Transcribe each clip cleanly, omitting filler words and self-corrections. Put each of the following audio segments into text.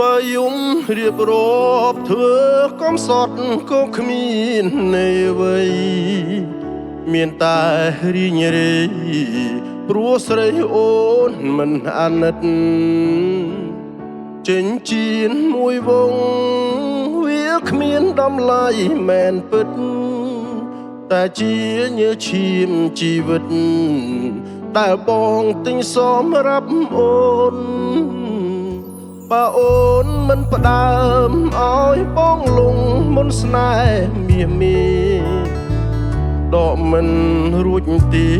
បើយំរៀបរាប់ធ្វើកំសត់ក៏គ្មាននៃអ្វីមានតែរីងរេព្រោះស្រីអូនមិនអាណិតចេញជៀនមួយវងវាគ្មានតម្លៃមែនពិតតែជាញើសឈាមជីវិតដែលបងទិញសមរាប់អូនបើអូនមិនផ្ដើមឲ្យបងលងមុនស្នេហ៍មាសមេដកមិនរួចទី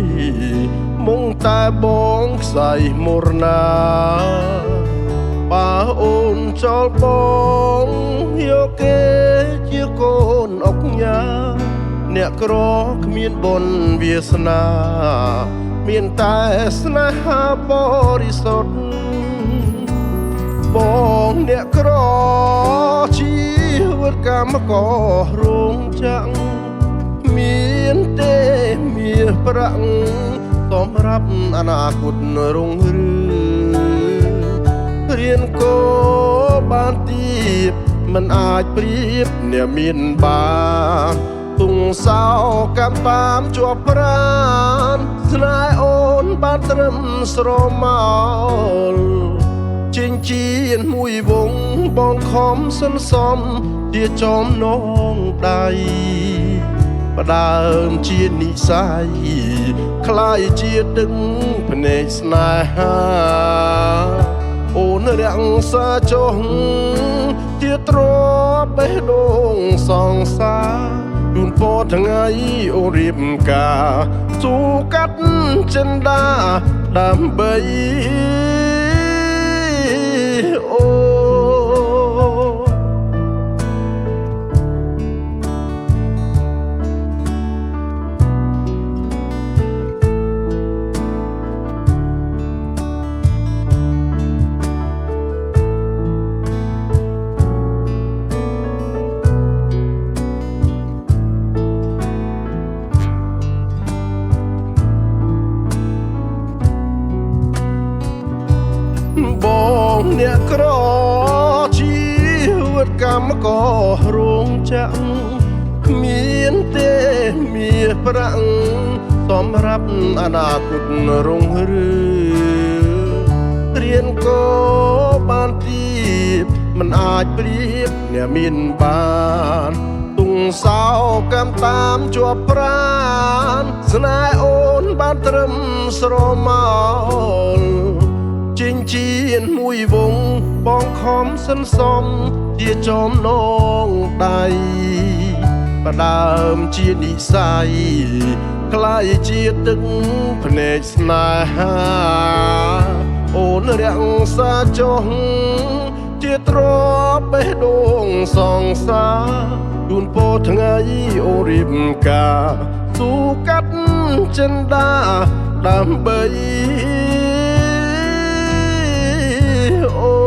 មុងតែបងខ្សែមរណាបើអូនចោលបងយកគេជាកូនអុកញ៉ាអ្នកក្រគ្មានបុណ្យវាសនាមានតែស្នេហាបរិសុទ្ធបងអ្នកក្រជីវិតកម្មកររោងចក្រមានទេមាសប្រាក់សម្រាប់អនាគតរុងរឿងរៀនកោបានទៀតមិនអាចប្រៀបអ្នកមានបានទុងសោកម្មតាមជាប់ប្រានស្នេហ៍អូនបានត្រឹមស្រមោលចិញ្ចៀនមួយវងបងខំសន្សំជាចំណងដៃផ្ដើមជានិស័យคล้ายជាទឹកភ្នែកស្នេហាអូនរាំងសាចុះជាទ្របេះដូងសង្សារជូនពរថ្ងៃអូរៀបការស៊ូកាត់ចិនដាដើម្បីអូបងអ្នកក្រជីវិតកម្មកររោងចក្រគ្មានទេមាសប្រាក់សម្រាប់អនាគតរុងរឿងរៀនកោបានទៀតមិនអាចប្រៀបអ្នកមានបានទុងសោកម្មតាមជាប់ប្រានស្នេហ៍អូនបានត្រឹមស្រមោលចិញ្ចៀនមួយវងបងខំសន្សំជាចំណងដៃផ្ដើមជានិស័យคล้ายជាទឹកភ្នែកស្នេហាអូនរាំងសាចុះជាទ្របេះដូងសង្សារជូនពរថ្ងៃអូរៀបការស៊ូកាត់ចិនដាដើម្បីអូ